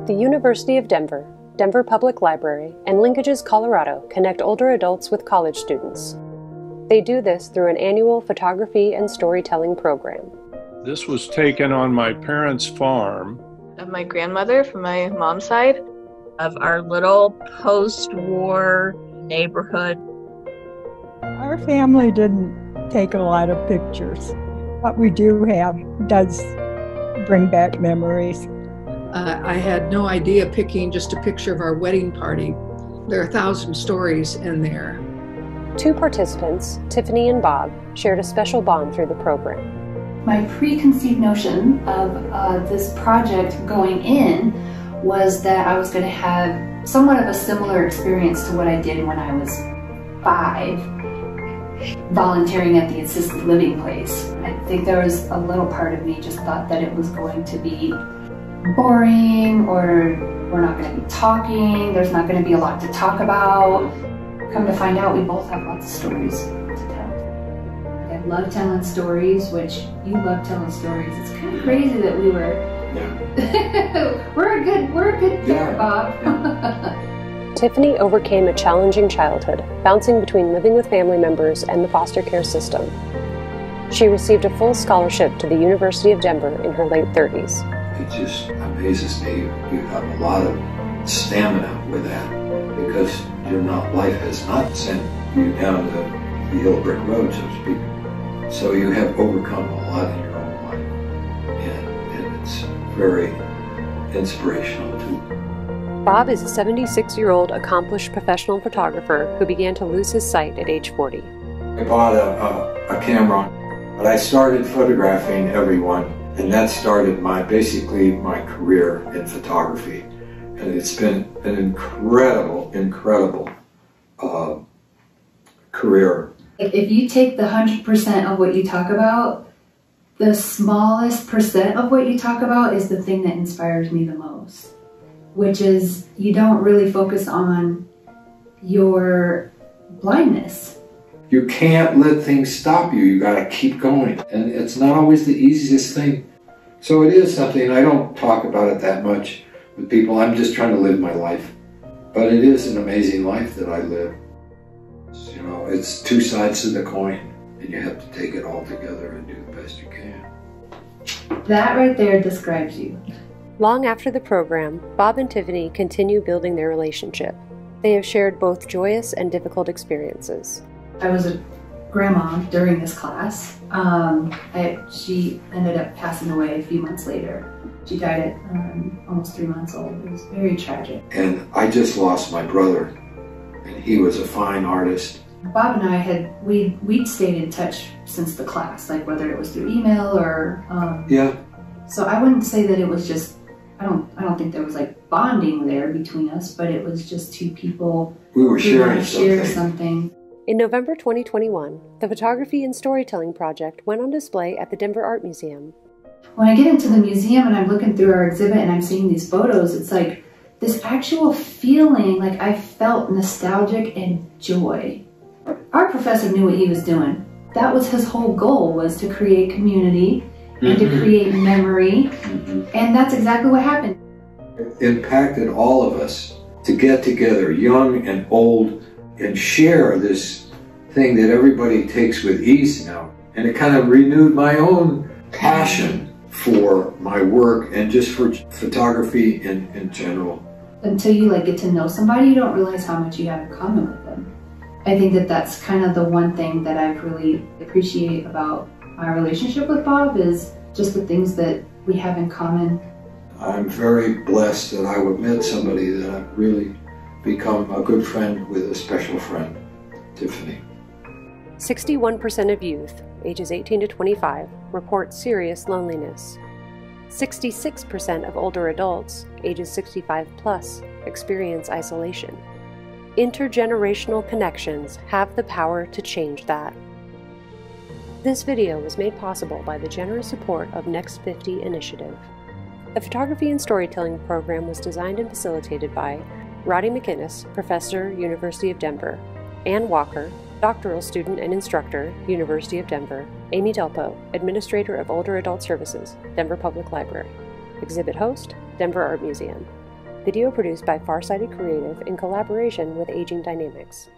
The University of Denver, Denver Public Library, and LinkAGES Colorado connect older adults with college students. They do this through an annual photography and storytelling program. This was taken on my parents' farm. Of my grandmother from my mom's side, of our little post-war neighborhood. Our family didn't take a lot of pictures. What we do have does bring back memories. I had no idea picking just a picture of our wedding party. There are 1,000 stories in there. Two participants, Tiffany and Bob, shared a special bond through the program. My preconceived notion of this project going in was that I was going to have somewhat of a similar experience to what I did when I was 5, volunteering at the assisted living place. I think there was a little part of me just thought that it was going to be boring, or we're not going to be talking, there's not going to be a lot to talk about. Come to find out, we both have lots of stories to tell. I love telling stories, which you love telling stories. It's kind of crazy that we were, we're a good pair, Bob. Tiffany overcame a challenging childhood, bouncing between living with family members and the foster care system. She received a full scholarship to the University of Denver in her late 30s. It just amazes me. You have a lot of stamina with that, because life has not sent you down the old brick road, so to speak. So you have overcome a lot in your own life, and it's very inspirational too. Bob is a 76-year-old accomplished professional photographer who began to lose his sight at age 40. I bought a camera, but I started photographing everyone, and that started basically my career in photography. And it's been an incredible career. If you take the 100% of what you talk about, the smallest percent of what you talk about is the thing that inspires me the most, which is you don't really focus on your blindness. You can't let things stop you. You got to keep going. And it's not always the easiest thing. So it is something, I don't talk about it that much with people. I'm just trying to live my life. But it is an amazing life that I live. You know, it's two sides to the coin, and you have to take it all together and do the best you can. That right there describes you. Long after the program, Bob and Tiffany continue building their relationship. They have shared both joyous and difficult experiences. I was a grandma during this class. She ended up passing away a few months later. She died at almost 3 months old. It was very tragic. And I just lost my brother, and he was a fine artist. Bob and I we'd stayed in touch since the class, like whether it was through email or So I wouldn't say that it was just, I don't think there was like bonding there between us, but it was just two people we were sharing something. In November 2021, the Photography and Storytelling Project went on display at the Denver Art Museum. When I get into the museum and I'm looking through our exhibit and I'm seeing these photos, it's like this actual feeling, like I felt nostalgic and joy. Our professor knew what he was doing. That was his whole goal, was to create community and to create memory, and that's exactly what happened. It impacted all of us to get together, young and old, and share this thing that everybody takes with ease now. And it kind of renewed my own passion for my work and just for photography in general. Until you get to know somebody, you don't realize how much you have in common with them. I think that that's kind of the one thing that I really appreciate about my relationship with Bob, is just the things that we have in common. I'm very blessed that I would meet somebody that I've really become a good friend with, a special friend, Tiffany. 61% of youth, ages 18 to 25, report serious loneliness. 66% of older adults, ages 65 plus, experience isolation. Intergenerational connections have the power to change that. This video was made possible by the generous support of Next 50 Initiative. The Photography and Storytelling program was designed and facilitated by Roddy McInnes, Professor, University of Denver; Ann Walker, Doctoral Student and Instructor, University of Denver; Amy Delpo, Administrator of Older Adult Services, Denver Public Library; Exhibit Host, Denver Art Museum. Video produced by Farsighted Creative in collaboration with Aging Dynamics.